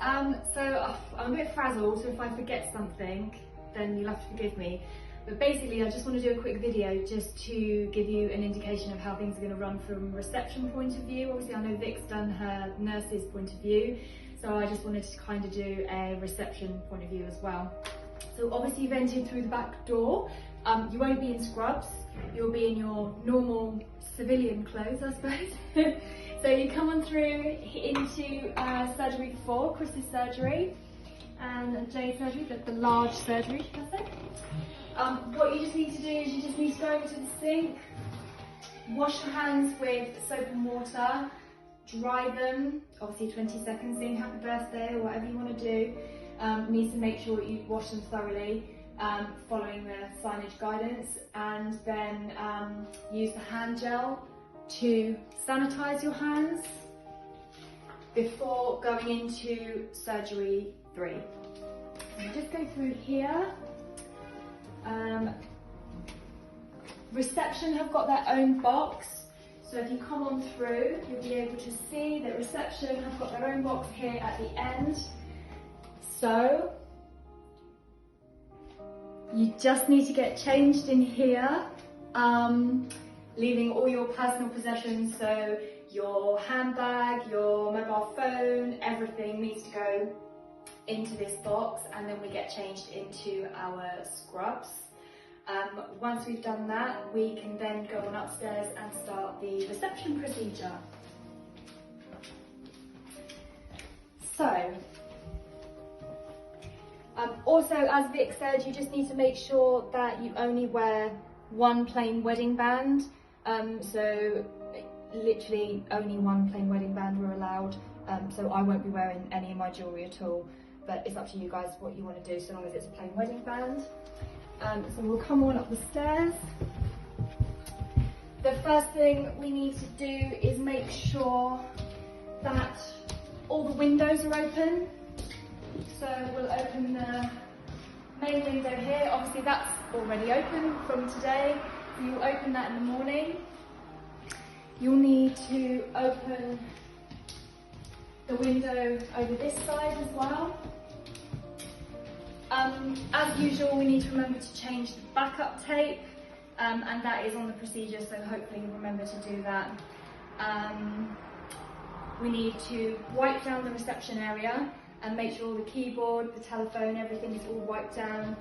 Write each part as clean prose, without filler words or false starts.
I'm a bit frazzled, so if I forget something, then you'll have to forgive me. But basically, I just want to do a quick video just to give you an indication of how things are going to run from a reception point of view. Obviously, I know Vic's done her nurse's point of view, so I just wanted to kind of do a reception point of view as well. So obviously you've entered through the back door. You won't be in scrubs, you'll be in your normal civilian clothes, I suppose. So you come on through into surgery 4, Chris's surgery, and Jay's surgery, the large surgery, should I say. What you just need to do is you just need to go over to the sink, wash your hands with soap and water, dry them, obviously 20 seconds, sing happy birthday or whatever you want to do. Needs to make sure you wash them thoroughly, following the signage guidance, and then use the hand gel to sanitize your hands before going into surgery 3. So just go through here. Reception have got their own box, so if you come on through, you'll be able to see that reception have got their own box here at the end. So you just need to get changed in here, leaving all your personal possessions, so your handbag, your mobile phone, everything needs to go into this box, and then we get changed into our scrubs. Once we've done that, we can then go on upstairs and start the reception procedure. So, also, as Vic said, you just need to make sure that you only wear one plain wedding band. So literally only one plain wedding band we're allowed. So I won't be wearing any of my jewellery at all, but it's up to you guys what you want to do, so long as it's a plain wedding band. So we'll come on up the stairs. The first thing we need to do is make sure that all the windows are open. So we'll open the main window here. Obviously that's already open from today, so you'll open that in the morning. You'll need to open the window over this side as well. As usual, we need to remember to change the backup tape, and that is on the procedure, so hopefully you'll remember to do that. We need to wipe down the reception area and make sure the keyboard, the telephone, everything is all wiped down.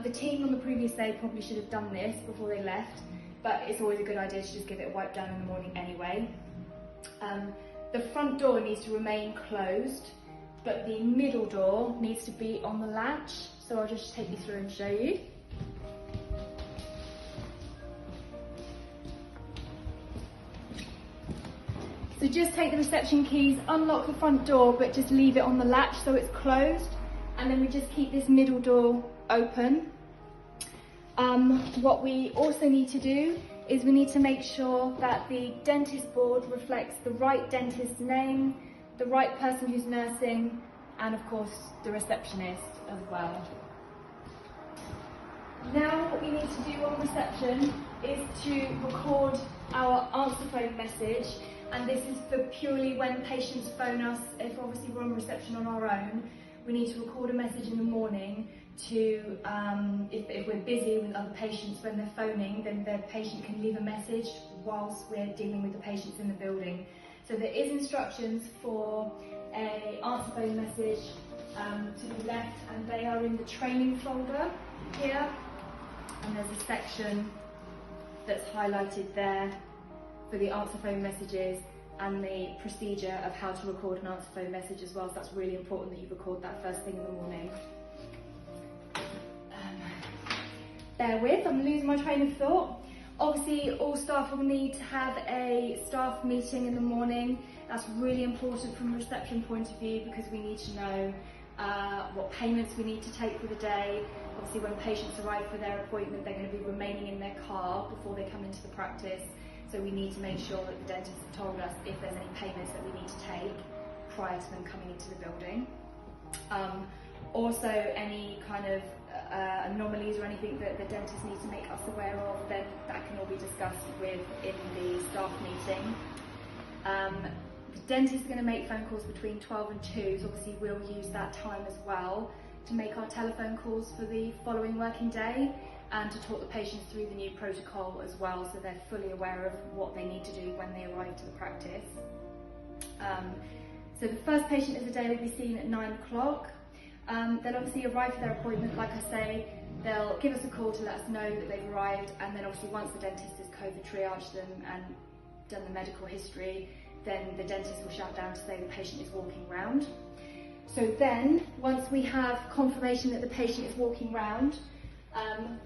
The team on the previous day probably should have done this before they left, but it's always a good idea to just give it a wipe down in the morning anyway. The front door needs to remain closed, but the middle door needs to be on the latch, so I'll just take you through and show you. So just take the reception keys, unlock the front door, but just leave it on the latch so it's closed, and then we just keep this middle door open. What we also need to do is we need to make sure that the dentist board reflects the right dentist's name, the right person who's nursing, and of course the receptionist as well. Now what we need to do on reception is to record our answer phone message, and this is for purely when patients phone us. If obviously we're on reception on our own, we need to record a message in the morning to, if we're busy with other patients when they're phoning, then the patient can leave a message whilst we're dealing with the patients in the building. So there is instructions for a answer phone message to the left, and they are in the training folder here, and there's a section that's highlighted there for the answer phone messages and the procedure of how to record an answer phone message as well, so that's really important that you record that first thing in the morning. Bear with, I'm losing my train of thought. Obviously all staff will need to have a staff meeting in the morning. That's really important from a reception point of view, because we need to know what payments we need to take for the day. Obviously when patients arrive for their appointment, they're going to be remaining in their car before they come into the practice. So we need to make sure that the dentist has told us if there's any payments that we need to take prior to them coming into the building. Also, any kind of anomalies or anything that the dentist needs to make us aware of, then that can all be discussed in the staff meeting. The dentist is going to make phone calls between 12 and 2, so obviously we'll use that time as well to make our telephone calls for the following working day and to talk the patients through the new protocol as well, so they're fully aware of what they need to do when they arrive to the practice. So the first patient of the day will be seen at 9 o'clock. They'll obviously arrive for their appointment, like I say, they'll give us a call to let us know that they've arrived, and then obviously once the dentist has COVID triaged them and done the medical history, then the dentist will shout down to say the patient is walking round. So then, once we have confirmation that the patient is walking round,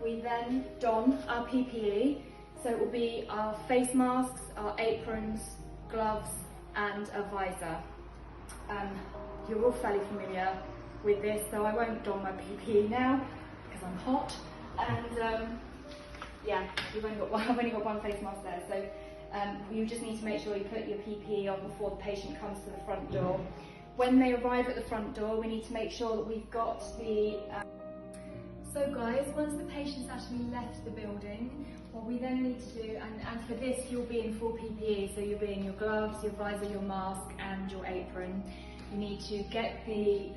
we then don our PPE. So it will be our face masks, our aprons, gloves and a visor. You're all fairly familiar with this, so I won't don my PPE now because I'm hot, and yeah, I've only got one face mask there, so you just need to make sure you put your PPE on before the patient comes to the front door. When they arrive at the front door, we need to make sure that we've got the So guys, once the patient's actually left the building, what we then need to do, and for this you'll be in full PPE, so you'll be in your gloves, your visor, your mask and your apron. You need to get the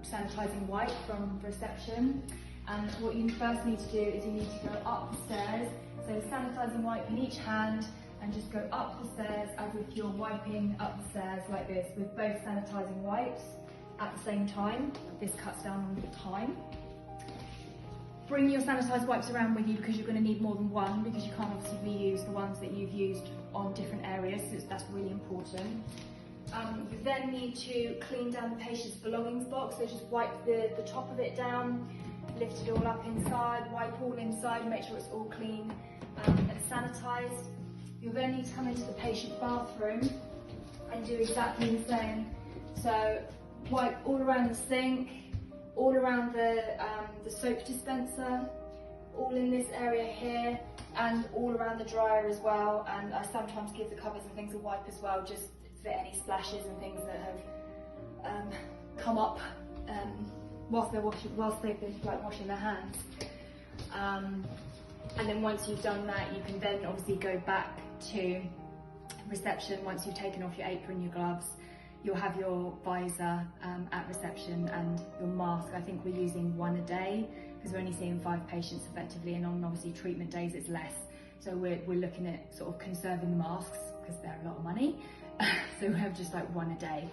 sanitising wipe from reception, and what you first need to do is you need to go up the stairs, so sanitising wipe in each hand, and just go up the stairs as if you're wiping up the stairs like this with both sanitising wipes at the same time. This cuts down on the time. Bring your sanitised wipes around with you because you're going to need more than one, because you can't obviously reuse the ones that you've used on different areas, so that's really important. You then need to clean down the patient's belongings box, so just wipe the top of it down, lift it all up inside, wipe all inside, make sure it's all clean and sanitised. You'll then need to come into the patient bathroom and do exactly the same. So wipe all around the sink, all around the soap dispenser, all in this area here, and all around the dryer as well. And I sometimes give the covers and things a wipe as well, just for any splashes and things that have come up whilst they've been washing their hands. And then once you've done that, you can then obviously go back to reception. Once you've taken off your apron, your gloves, you'll have your visor at reception and your mask. I think we're using one a day because we're only seeing 5 patients effectively, and on obviously treatment days it's less. So we're looking at sort of conserving the masks because they're a lot of money. So we have just like one a day.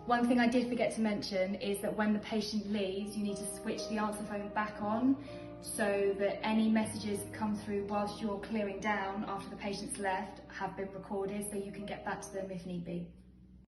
One thing I did forget to mention is that when the patient leaves, you need to switch the answer phone back on so that any messages that come through whilst you're clearing down after the patient's left have been recorded, so you can get back to them if need be.